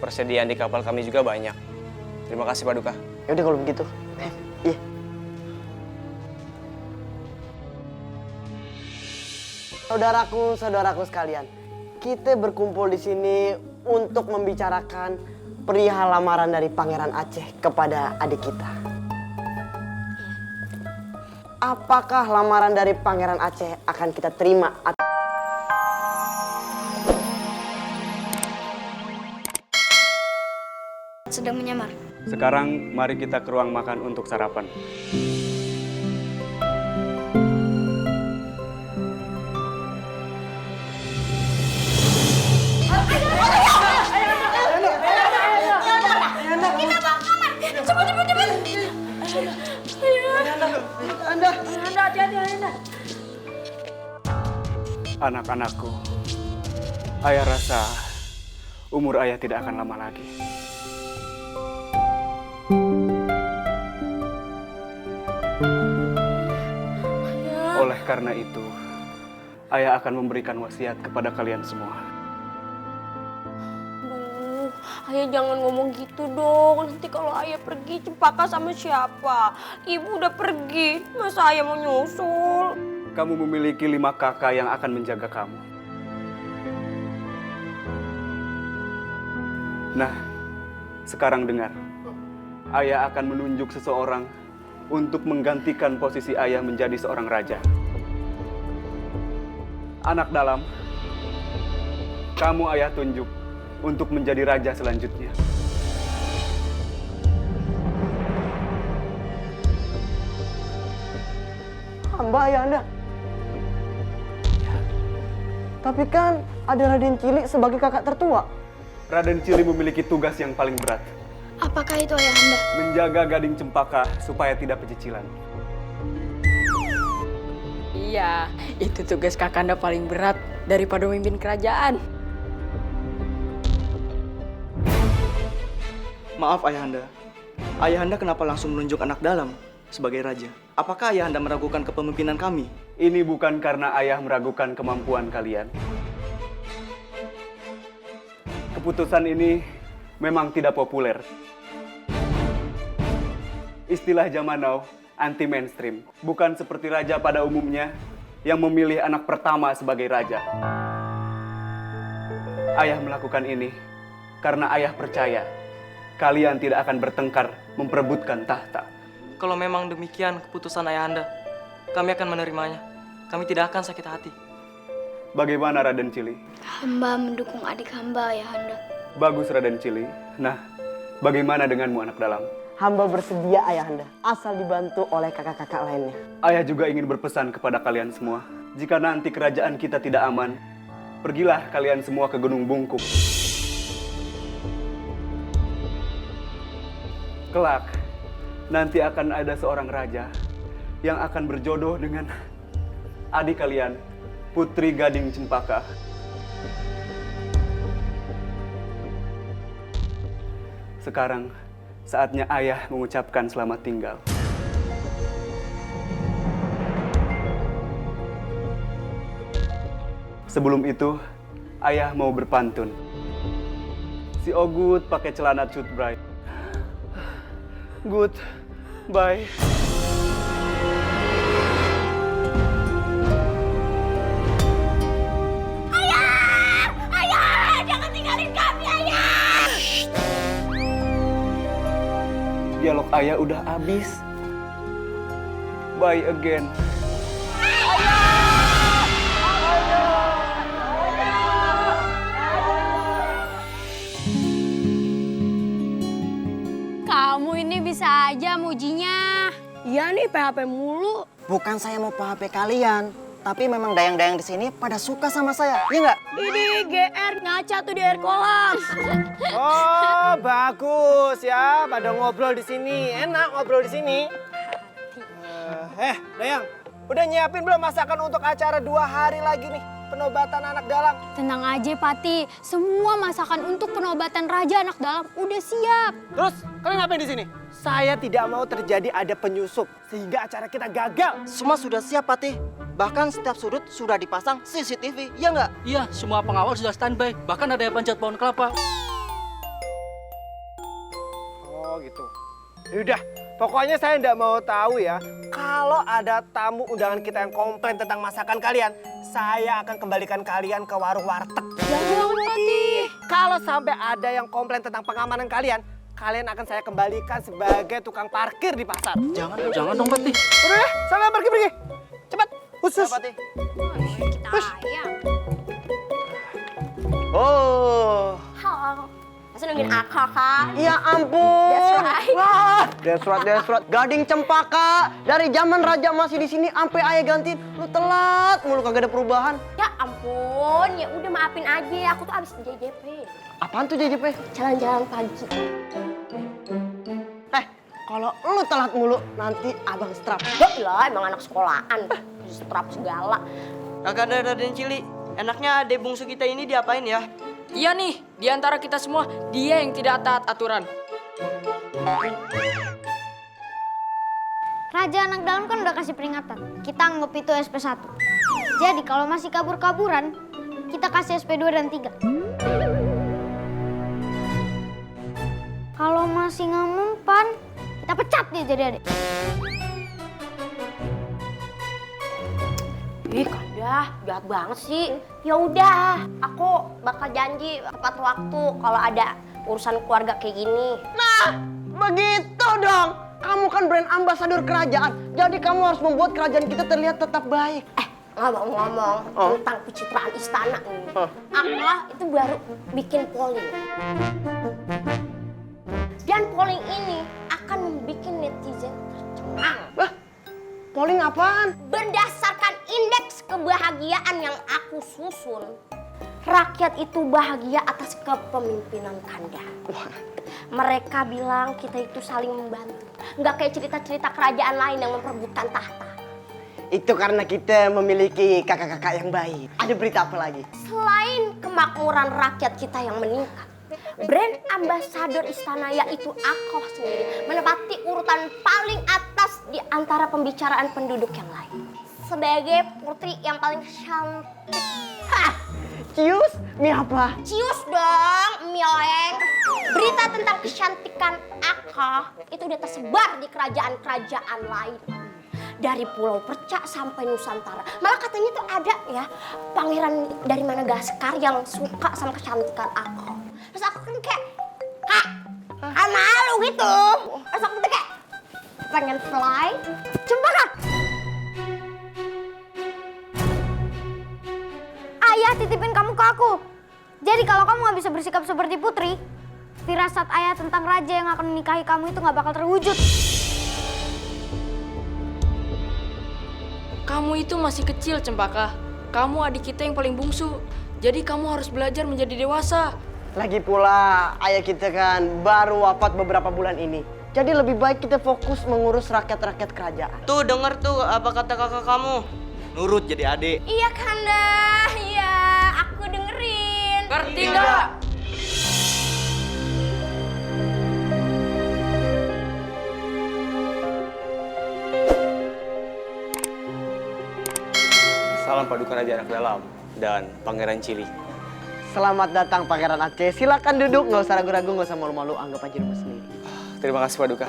Persediaan di kapal kami juga banyak. Terima kasih Paduka. Yaudah kalau begitu. Iya. Saudaraku sekalian, kita berkumpul di sini untuk membicarakan perihal lamaran dari Pangeran Aceh kepada adik kita. Apakah lamaran dari Pangeran Aceh akan kita terima? Sedang menyamar. Sekarang mari kita ke ruang makan untuk sarapan. Anak-anakku, ayah rasa umur ayah tidak akan lama lagi. Oleh karena itu, ayah akan memberikan wasiat kepada kalian semua. Aduh, ayah jangan ngomong gitu dong. Nanti kalau ayah pergi, Cempaka sama siapa? Ibu udah pergi, masa ayah mau nyusul? Kamu memiliki 5 kakak yang akan menjaga kamu. Nah, sekarang dengar. Ayah akan menunjuk seseorang untuk menggantikan posisi ayah menjadi seorang raja. Anak dalam, kamu ayah tunjuk untuk menjadi raja selanjutnya. Hamba ayahanda. Tapi kan ada Raden Cilik sebagai kakak tertua. Raden Cili memiliki tugas yang paling berat. Apakah itu ayahanda? Menjaga Gading Cempaka supaya tidak pecicilan. Iya, itu tugas kakanda paling berat daripada memimpin kerajaan. Maaf ayahanda. Ayahanda kenapa langsung menunjuk anak dalam sebagai raja? Apakah ayahanda meragukan kepemimpinan kami? Ini bukan karena ayah meragukan kemampuan kalian. Keputusan ini memang tidak populer. Istilah zaman now anti mainstream, bukan seperti raja pada umumnya yang memilih anak pertama sebagai raja. Ayah melakukan ini karena ayah percaya kalian tidak akan bertengkar memperebutkan tahta. Kalau memang demikian keputusan ayahanda, kami akan menerimanya. Kami tidak akan sakit hati. Bagaimana Raden Cili? Hamba mendukung adik hamba, ayahanda. Bagus Raden Cili. Nah, bagaimana denganmu anak dalam? Hamba bersedia ayahanda, asal dibantu oleh kakak-kakak lainnya. Ayah juga ingin berpesan kepada kalian semua. Jika nanti kerajaan kita tidak aman, pergilah kalian semua ke Gunung Bungkuk. Kelak, nanti akan ada seorang raja yang akan berjodoh dengan adik kalian, Putri Gading Cempaka. Sekarang, saatnya ayah mengucapkan selamat tinggal. Sebelum itu, ayah mau berpantun. Si Ogut pakai celana cut bright. Good, bye. Dialog ayah udah habis. Bye again. Kamu ini bisa aja mujinya. Iya nih, PHP mulu. Bukan saya mau PHP kalian, tapi memang dayang-dayang di sini pada suka sama saya, iya nggak? Ini GR ngaca tuh di air kolam. Oh, bagus ya. Pada ngobrol di sini. Enak ngobrol di sini. Dayang, udah nyiapin belum masakan untuk acara 2 hari lagi nih? Penobatan anak dalam. Tenang aja, Pati. Semua masakan untuk penobatan raja anak dalam udah siap. Terus, kalian ngapain di sini? Saya tidak mau terjadi ada penyusup sehingga acara kita gagal. Semua sudah siap, Patih. Bahkan setiap sudut sudah dipasang CCTV, ya nggak? Iya, semua pengawal sudah standby. Bahkan ada yang panjat pohon kelapa. gitu. Udah, pokoknya saya nggak mau tahu ya. Kalau ada tamu undangan kita yang komplain tentang masakan kalian, saya akan kembalikan kalian ke warung warteg. Jangan, Patih. Kalau sampai ada yang komplain tentang pengamanan kalian, kalian akan saya kembalikan sebagai tukang parkir di pasar. Jangan dong, Patih. Udah deh, sana pergi. Cepat, khusus. Kita ayam. Oh, Halo. Masa nungguin aku, Kak? ya ampun. That's right. Wah, that's right. Gading Cempaka dari zaman raja masih di sini sampai ayah gantiin. Lu telat mulu kagak ada perubahan. Ya ampun, ya udah maafin aja. Aku tuh abis JJP. Apaan tuh JJP? Jalan-jalan pagi. Kalau lu telat mulu nanti abang strap. Lah, emang anak sekolahan. Strap segala. Kakanda Raden Cili, enaknya adek bungsu kita ini diapain ya? Iya nih, di antara kita semua, dia yang tidak taat aturan. Raja anak dalam kan udah kasih peringatan. Kita anggap itu SP1. Jadi kalau masih kabur-kaburan, kita kasih SP2 dan 3. Kalau masih nggak mempan, kita pecat dia jadi adik. Ih, Kanda, jahat banget sih. Ya udah, aku bakal janji tepat waktu kalau ada urusan keluarga kayak gini. Nah, begitu dong. Kamu kan brand ambasador kerajaan. Jadi kamu harus membuat kerajaan kita terlihat tetap baik. Ngomong-ngomong tentang pencitraan istana nih. Aku itu baru bikin polling. Dan polling ini akan membuat netizen tercengang. Polling apaan? Berdasarkan indeks kebahagiaan yang aku susun, rakyat itu bahagia atas kepemimpinan Kanda. Mereka bilang kita itu saling membantu. Nggak kayak cerita-cerita kerajaan lain yang memperebutkan tahta. Itu karena kita memiliki kakak-kakak yang baik. Ada berita apa lagi? Selain kemakmuran rakyat kita yang meningkat, brand ambasador istana yaitu aku sendiri menempati urutan paling atas di antara pembicaraan penduduk yang lain. Sebagai putri yang paling cantik. Hah! Cius, mie apa? Cius dong, Mioleng. Berita tentang kecantikan aku itu udah tersebar di kerajaan-kerajaan lain. Dari Pulau Perca sampai Nusantara. Malah katanya tuh ada ya pangeran dari Madagaskar yang suka sama kecantikan aku. Terus aku kan kayak, Kak, malu gitu. Terus aku tuh kayak, pengen fly. Coba Kak. Ayah titipin kamu ke aku. Jadi kalau kamu nggak bisa bersikap seperti putri, firasat ayah tentang raja yang akan menikahi kamu itu nggak bakal terwujud. Kamu itu masih kecil, Cempaka. Kamu adik kita yang paling bungsu. Jadi kamu harus belajar menjadi dewasa. Lagi pula ayah kita kan baru wafat beberapa bulan ini. Jadi lebih baik kita fokus mengurus rakyat-rakyat kerajaan. Tuh denger tuh apa kata kakak kamu. Nurut jadi adik. Iya Kanda, iya aku dengerin. Ngerti nggak? Salam paduka Raja Anak Dalam dan Pangeran Cili. Selamat datang Pangeran Aceh. Silakan duduk, nggak usah ragu-ragu, nggak usah malu-malu, anggap aja rumah sendiri. Terima kasih paduka.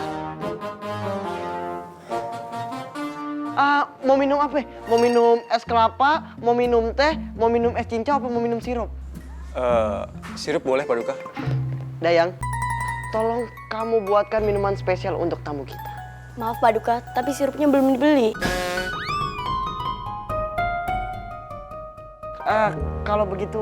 Mau minum apa? Mau minum es kelapa, mau minum teh, mau minum es cincau, apa mau minum sirup? Sirup boleh paduka. Dayang, tolong kamu buatkan minuman spesial untuk tamu kita. Maaf Paduka, tapi sirupnya belum dibeli. Kalau begitu,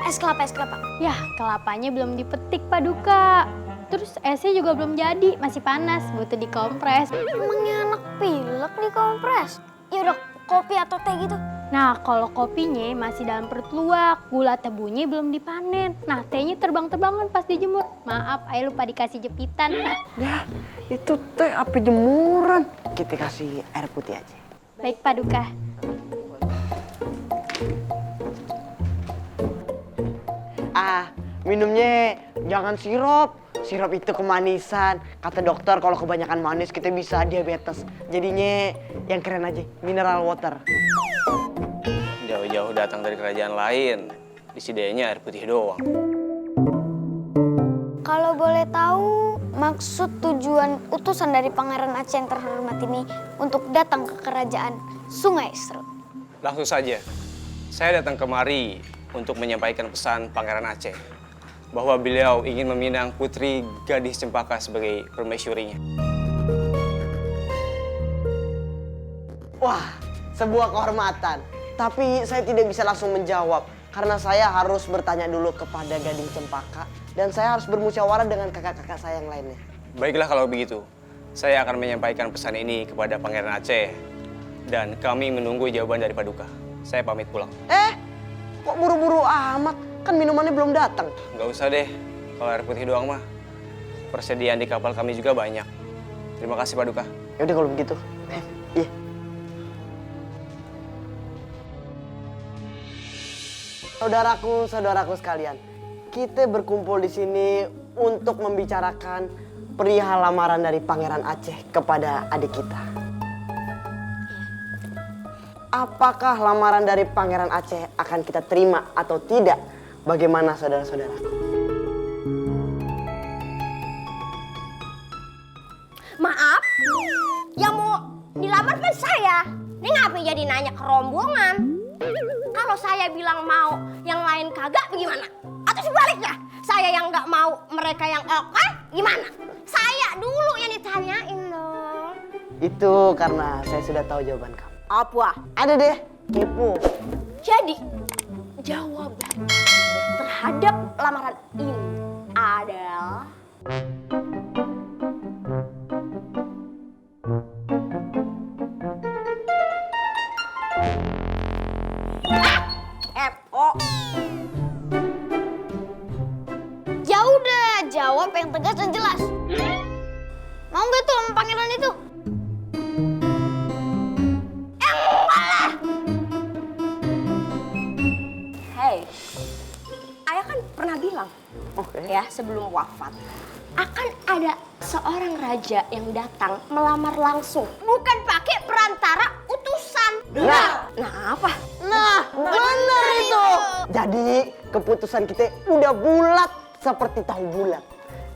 Es kelapa, es kelapa. Yah, kelapanya belum dipetik Paduka. Terus esnya juga belum jadi, masih panas, butuh dikompres. Emangnya anak pilek dikompres? Ya udah, kopi atau teh gitu. Nah, kalau kopinya masih dalam perut luwak, gula tebunya belum dipanen. Nah, tehnya terbang-terbangan pas dijemur. Maaf, ayah lupa dikasih jepitan. ya itu teh api jemuran. Kita kasih air putih aja. Baik Paduka. Minumnya jangan sirup. Sirup itu kemanisan. Kata dokter kalau kebanyakan manis kita bisa diabetes. Jadinya yang keren aja, mineral water. Jauh-jauh datang dari kerajaan lain. Disedianya air putih doang. Kalau boleh tahu, maksud tujuan utusan dari Pangeran Aceh yang terhormat ini untuk datang ke kerajaan Sungai Serut? Langsung saja, saya datang kemari untuk menyampaikan pesan Pangeran Aceh bahwa beliau ingin meminang Putri Gadis Cempaka sebagai permaisurinya. Wah, sebuah kehormatan. Tapi saya tidak bisa langsung menjawab karena saya harus bertanya dulu kepada Gading Cempaka dan saya harus bermusyawarah dengan kakak-kakak saya yang lainnya. Baiklah kalau begitu, saya akan menyampaikan pesan ini kepada Pangeran Aceh dan kami menunggu jawaban dari Paduka. Saya pamit pulang. Kok buru-buru amat? Kan minumannya belum datang. Nggak usah deh, kalau air putih doang mah. Persediaan di kapal kami juga banyak. Terima kasih Paduka. Yaudah kalau begitu. Iya. Saudaraku sekalian, kita berkumpul di sini untuk membicarakan perihal lamaran dari Pangeran Aceh kepada adik kita. Apakah lamaran dari Pangeran Aceh akan kita terima atau tidak? Bagaimana saudara-saudara? Maaf, yang mau dilamar kan saya. Ini ngapain jadi nanya ke rombongan? Kalau saya bilang mau, yang lain kagak bagaimana? Atau sebaliknya, saya yang nggak mau, mereka yang oke, gimana? Saya dulu yang ditanyain dong. Itu karena saya sudah tahu jawaban kamu. Apa? Ada deh, kepo. Jadi, jawaban terhadap lamaran ini adalah... Kepo. Ya udah, jawab yang tegas dan jelas. Mau nggak tuh sama pangeran itu? Hei, ayah kan pernah bilang, Oke. ya sebelum wafat, akan ada seorang raja yang datang melamar langsung, bukan pakai perantara utusan. Nah apa? Nah, benar itu. Jadi keputusan kita udah bulat seperti tahu bulat.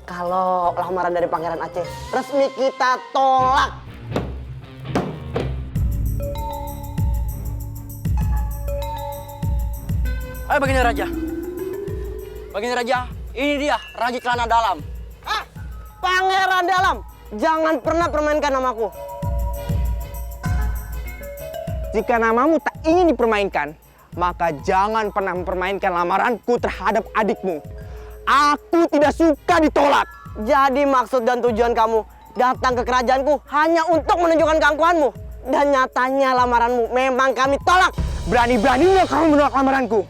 Kalau lamaran dari Pangeran Aceh resmi kita tolak. Ayo baginda raja. Baginda raja, ini dia Raja Kelana Dalam. Pangeran Dalam, jangan pernah permainkan namaku. Jika namamu tak ingin dipermainkan, maka jangan pernah mempermainkan lamaranku terhadap adikmu. Aku tidak suka ditolak. Jadi maksud dan tujuan kamu datang ke kerajaanku hanya untuk menunjukkan keangkuhanmu. Dan nyatanya lamaranmu memang kami tolak. Berani-beraninya kamu menolak lamaranku,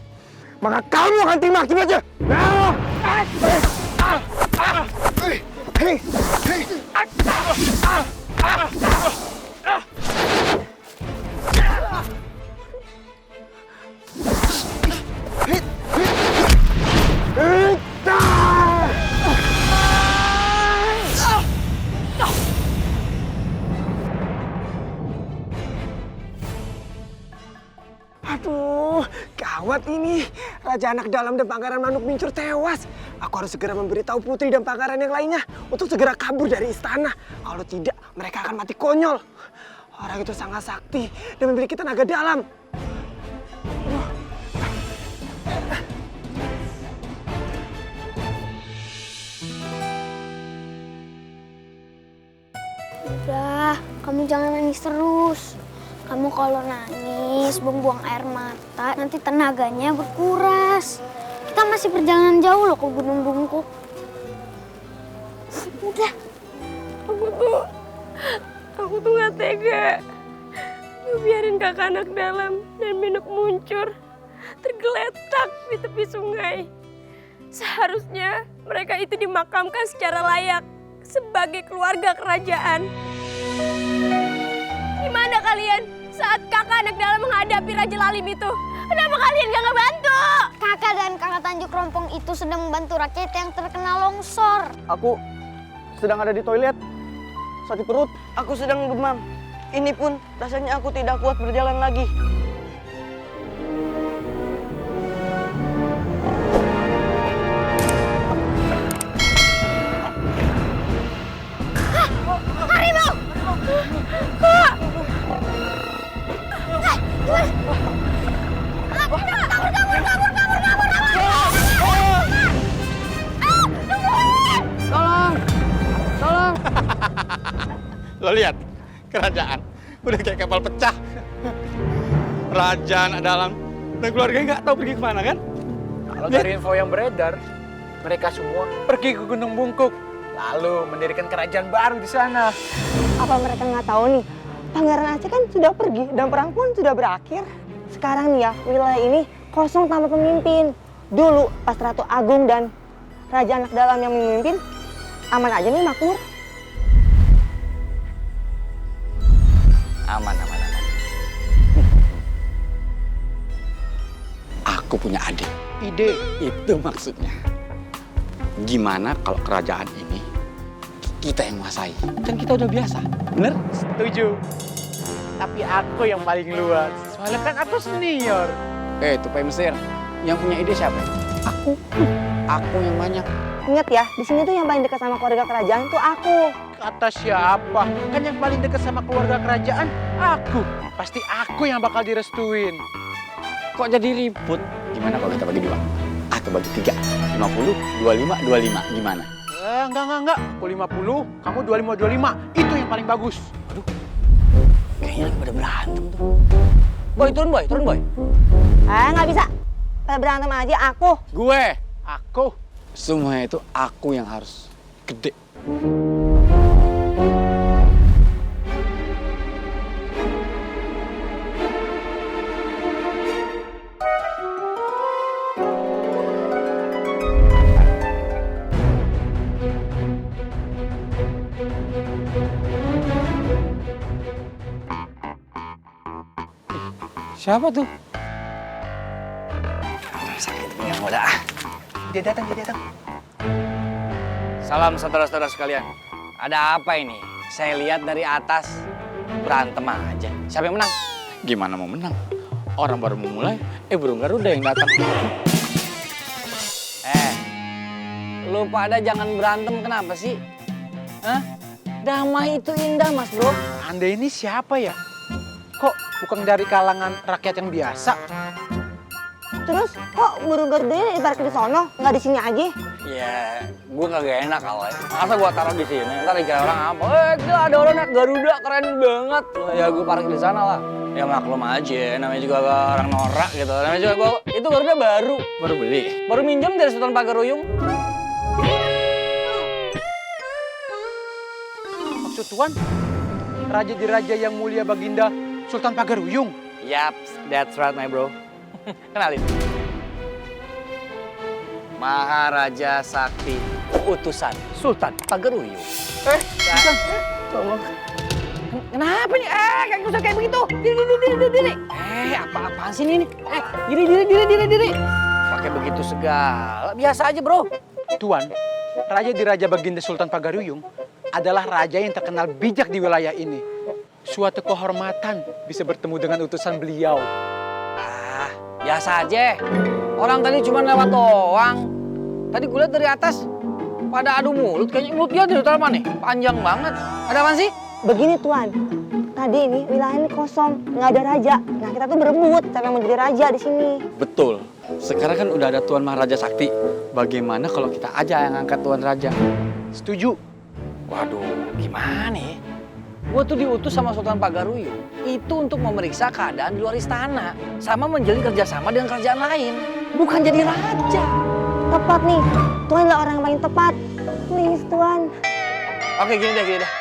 maka kamu akan terima akibatnya. Aduh, gawat ini. Raja Anak Dalam dan Pangeran Manuk Bincur tewas. Aku harus segera memberitahu putri dan pangeran yang lainnya untuk segera kabur dari istana. Kalau tidak, mereka akan mati konyol. Orang itu sangat sakti dan memiliki tenaga dalam. Udah, kamu jangan nangis terus. Kamu kalau nangis, buang-buang air mata, nanti tenaganya berkuras. Kita masih perjalanan jauh loh ke Gunung Bungkuk. Udah. Aku tuh gak tega. Biarin kakak Anak Dalam dan Minuk Muncur tergeletak di tepi sungai. Seharusnya mereka itu dimakamkan secara layak sebagai keluarga kerajaan. Gimana kalian saat kakak Anak Dalam menghadapi Raja Lalim itu? Kenapa kalian gak ngebantu? Kakak dan kakak Tanjung Rompong itu sedang membantu rakyat yang terkena longsor. Aku sedang ada di toilet. Sakit perut. Aku sedang demam. Ini pun rasanya aku tidak kuat berjalan lagi. lihat, kerajaan udah kayak kapal pecah. Raja anak dalam dan keluarganya nggak tahu pergi kemana kan? Kalau dari info yang beredar, mereka semua pergi ke Gunung Bungkuk, lalu mendirikan kerajaan baru di sana. Apa mereka nggak tahu nih? Pangeran Aceh kan sudah pergi dan perang pun sudah berakhir. Sekarang nih ya, wilayah ini kosong tanpa pemimpin. Dulu pas Ratu Agung dan Raja Anak Dalam yang memimpin, aman aja nih makmur. Aman. Aku punya adik. Ide. Itu maksudnya. Gimana kalau kerajaan ini kita yang menguasai? Kan kita udah biasa, bener? Setuju. Tapi aku yang paling luas. Soalnya kan aku senior. Tupai Mesir, yang punya ide siapa? Aku. Aku yang banyak. Ingat ya, di sini tuh yang paling dekat sama keluarga kerajaan tuh aku. Kata siapa? Kan yang paling dekat sama keluarga kerajaan aku. Pasti aku yang bakal direstuin. Kok jadi ribut? Gimana kalau kita bagi 2? Atau bagi 3? 50, 25, 25. Gimana? Enggak. Aku 50, kamu 25. Itu yang paling bagus. Aduh, kayaknya lagi pada berantem tuh. Boy, turun boy. Nggak bisa. Pada berantem aja aku. Gue. Aku. Semuanya itu aku yang harus gede. Siapa tuh? Sakit pinggang udah. Dia datang. Salam saudara-saudara sekalian. Ada apa ini? Saya lihat dari atas berantem aja. Siapa yang menang? Gimana mau menang? Orang baru mau mulai, burung Garuda yang datang. Lu pada jangan berantem kenapa sih? Hah? Damai itu indah, Mas Bro. Anda ini siapa ya? Kok bukan dari kalangan rakyat yang biasa? Terus kok burung Garudanya diparkir di sono, nggak di sini aja? Ya, gue kagak enak kalau masa gue taruh di sini. Ntar dikira orang apa? Gila ada orang naik Garuda keren banget. Ya gue parkir di sana lah. Ya maklum aja, namanya juga orang norak gitu. Namanya juga itu Garuda baru beli. Baru minjem dari Sultan Pagaruyung. Maksud Tuan, raja di raja yang mulia Baginda Sultan Pagaruyung? Yaps, that's right my bro. Kenalin. Maharaja Sakti, utusan Sultan Pagaruyung. Sultan, tolong. Kenapa nih? Kayak usah kayak begitu. Diri. Apaan sih ini? Diri. Pakai begitu segala. Biasa aja, bro. Tuan, raja di raja Baginda Sultan Pagaruyung adalah raja yang terkenal bijak di wilayah ini. Suatu kehormatan bisa bertemu dengan utusan beliau. Biasa aja. Orang tadi cuma lewat doang. Tadi gue lihat dari atas pada adu mulut. Kayaknya mulut dia dari utara nih. Panjang banget. Ada apa sih? Begini Tuan, tadi ini wilayah ini kosong, nggak ada raja. Nah kita tuh berebut siapa yang mau jadi raja di sini. Betul. Sekarang kan udah ada Tuan Maharaja Sakti. Bagaimana kalau kita aja yang angkat Tuan Raja? Setuju. Waduh, gimana ya? Gue tuh diutus sama Sultan Pagaruyung itu untuk memeriksa keadaan di luar istana sama menjalin kerjasama dengan kerajaan lain, bukan jadi raja. Tepat nih, Tuan adalah orang yang paling tepat. Please Tuan. Oke, gini deh.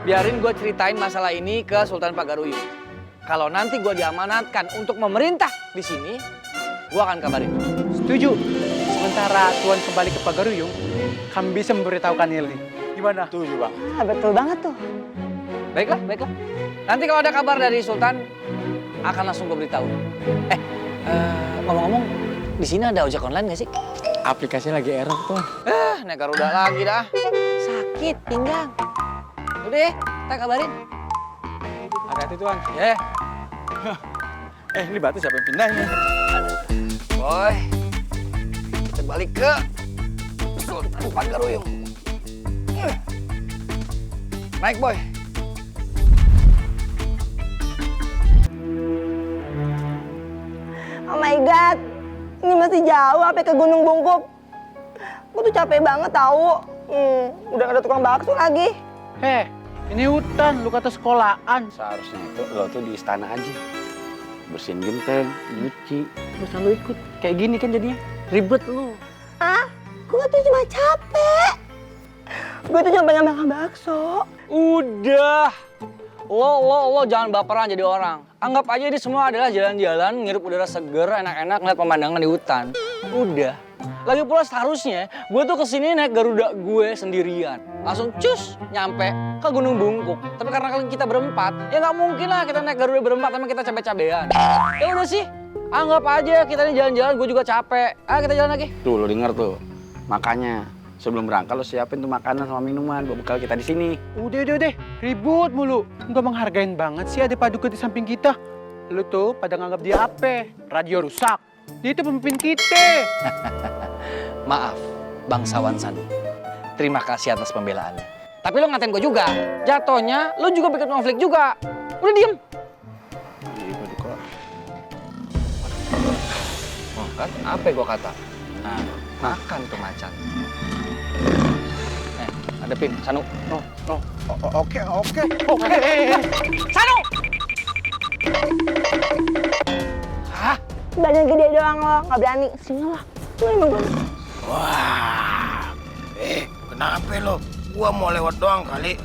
Biarin gue ceritain masalah ini ke Sultan Pagaruyung. Kalau nanti gue diamanatkan untuk memerintah di sini, gue akan kabarin. Setuju. Sementara Tuan kembali ke Pagaruyung, kami bisa memberitahukan Nili. Gimana? Setuju bang. Betul banget tuh. Baiklah. Nanti kalau ada kabar dari Sultan, akan langsung gue beritahu. Ngomong-ngomong, di sini ada ojek online nggak sih? Aplikasinya lagi error Tuan. Naik Garuda lagi dah. Sakit pinggang. Udah ya, kita kabarin. Hati-hati Tuan. Ya. Ini batu siapa yang pindah ini? Boy, kita balik ke Sultan Pagaruyung. Naik boy. Oh my god, ini masih jauh sampai ke Gunung Bungkuk. Gue tuh capek banget tahu. Udah ada tukang bakso lagi. Ini hutan, lu kata sekolahan. Seharusnya itu lo tuh di istana aja. Bersihin genteng, nyuci. Terus lu ikut. Kayak gini kan jadinya. Ribet lu. Ah, gue tuh cuma capek. Gue tuh cuma pengen makan bakso. Udah. Lo jangan baperan jadi orang. Anggap aja ini semua adalah jalan-jalan, ngirup udara seger, enak-enak ngeliat pemandangan di hutan. Udah. Lagi pula seharusnya gue tuh kesini naik Garuda gue sendirian. Langsung cus nyampe ke Gunung Bungkuk. Tapi karena kita berempat, ya nggak mungkin lah kita naik Garuda berempat, emang kita cabe-cabean. Ya udah sih, anggap aja kita ini jalan-jalan, gue juga capek. Ah kita jalan lagi. Tuh lo denger tuh. Makanya sebelum berangkat lo siapin tuh makanan sama minuman buat bekal kita di sini. Udah, ribut mulu. Nggak menghargain banget sih ada Paduka di samping kita. Lu tuh pada nganggap dia apa? Radio rusak. Dia itu pemimpin kita. Maaf, bangsawan Sanu. Terima kasih atas pembelaannya. Tapi lo ngatain gue juga. Jatuhnya lo juga bikin konflik juga. Udah diem. Iya Paduka. Oh kan, apa yang gue kata? Nah, makan tuh macan. Hadepin, Sanu. Oke. Sanu! Hah? Badan gede doang lo, nggak berani. Sini lo. Lo emang berani. Wah, kenapa lo? Gua mau lewat doang kali.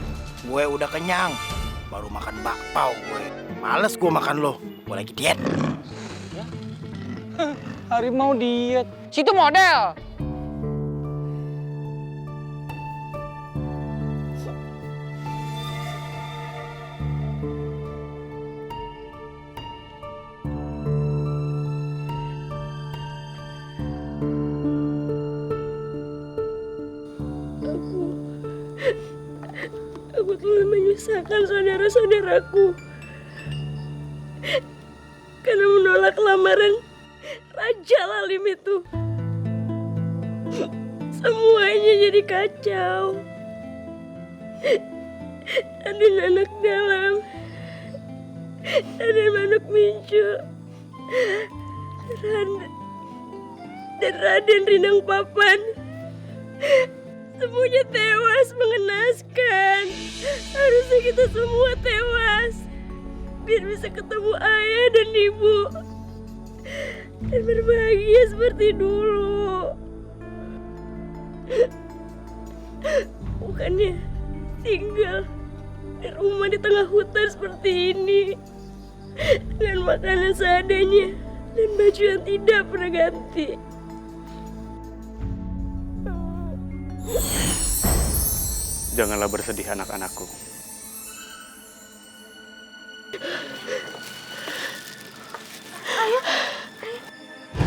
Gue udah kenyang. Baru makan bakpao gue. Males gue makan lo. Gue lagi diet. Harimau diet. Situ model. Aku telah menyusahkan saudara-saudaraku karena menolak lamaran Raja Lalim itu. Semuanya jadi kacau. Ada anak dalam, ada manuk mincu, dan Raden Rindang Papan. Semuanya tewas, mengenaskan. Harusnya kita semua tewas biar bisa ketemu ayah dan ibu dan berbahagia seperti dulu. Bukannya tinggal di rumah di tengah hutan seperti ini dengan makanan seadanya dan baju yang tidak pernah ganti. Janganlah bersedih anak-anakku.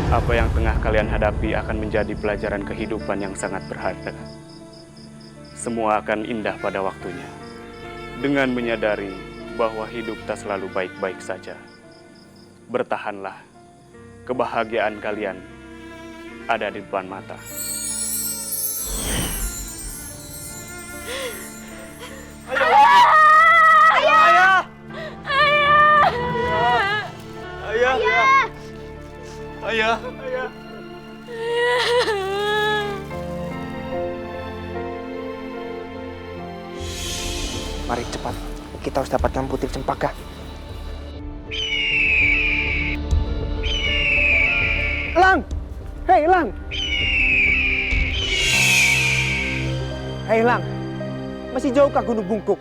Apa yang tengah kalian hadapi akan menjadi pelajaran kehidupan yang sangat berharga. Semua akan indah pada waktunya. Dengan menyadari bahwa hidup tak selalu baik-baik saja. Bertahanlah. Kebahagiaan kalian ada di depan mata. Ayah. Mari cepat, kita harus dapatkan Putri Cempaka. Lang! Hei Lang! Hei Lang, masih jauhkah Gunung Bungkuk?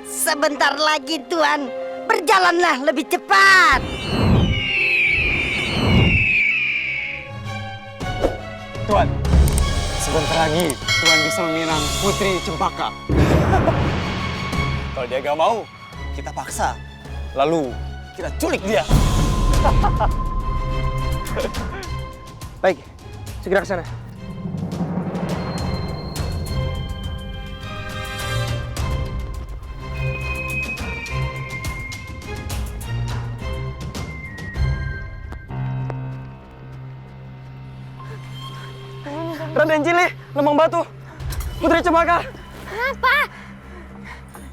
Sebentar lagi Tuan, berjalanlah lebih cepat. Tuan, sebentar lagi Tuan bisa meminang Putri Cempaka. Kalau dia gak mau, kita paksa. Lalu kita culik dia. Baik, segera ke sana. Raden Cili, Lembang Batu, Putri Cempaka. Kenapa?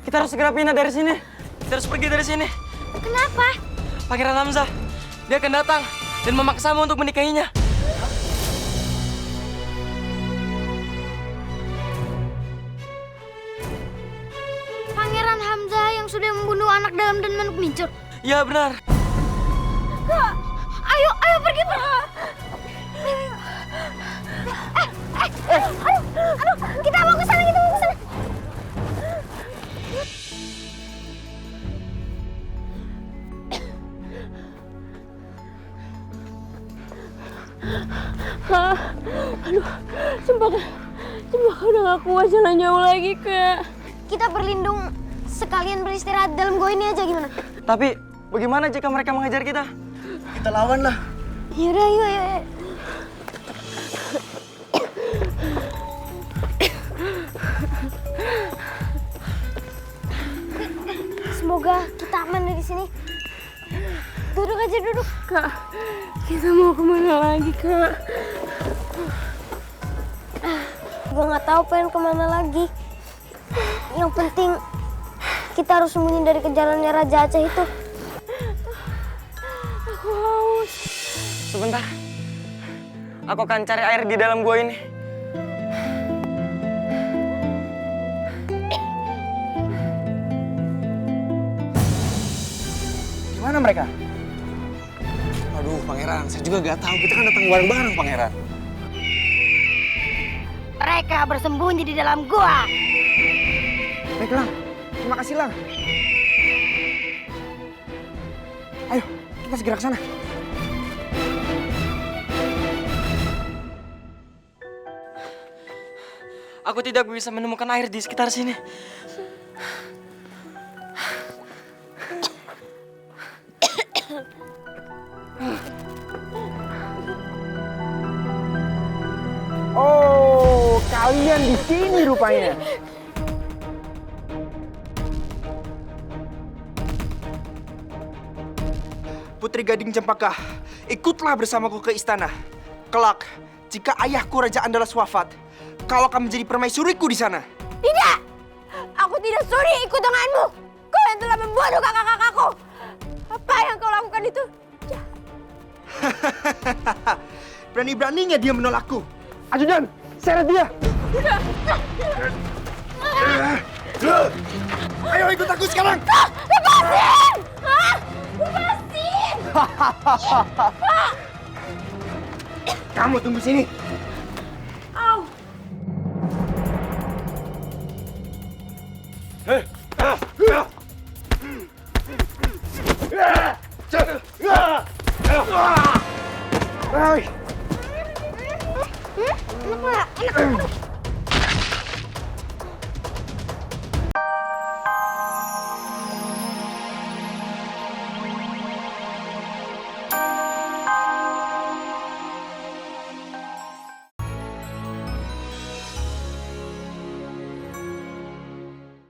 Kita harus segera pindah dari sini. Kita harus pergi dari sini. Kenapa? Pangeran Hamzah, dia akan datang dan memaksamu untuk menikahinya. Pangeran anak dalam dan manuk mincur? Ya benar. Kak, ayo pergi Pak. Aduh, kita mau ke sana. Aduh, sumpah udah gak kuat jalan jauh lagi, Kak. Kita berlindung sekalian beristirahat dalam gua ini aja gimana? Tapi bagaimana jika mereka mengejar kita? Kita lawan lah. Yaudah, yuk. Semoga kita aman dari sini. Duduk aja, duduk. Kak, kita mau kemana lagi, Kak? Gue nggak tahu pengen kemana lagi. Yang penting kita harus sembunyi dari kejarannya Raja Aceh itu. Aku haus. Sebentar. Aku akan cari air di dalam gua ini. Gimana mereka? Aduh, Pangeran, saya juga gak tahu. Kita kan datang bareng-bareng, Pangeran. Mereka bersembunyi di dalam gua. Baiklah, terima kasih, Lang. Ayo, kita segera ke sana. Aku tidak bisa menemukan air di sekitar sini. Oh, kalian di sini rupanya. Putri Gading Cempaka, ikutlah bersamaku ke istana. Kelak, jika ayahku Raja Andalas wafat, kau akan menjadi permaisuriku di sana. Tidak! Aku tidak sudi ikut denganmu. Kau yang telah membunuh kakak-kakakku. Apa yang kau lakukan itu? Berani-beraninya dia menolakku. Ajudan, seret dia. Ayo ikut aku sekarang. Lepasin! Hah? Lepasin! Kamu tunggu sini. Au! Hai. Enak.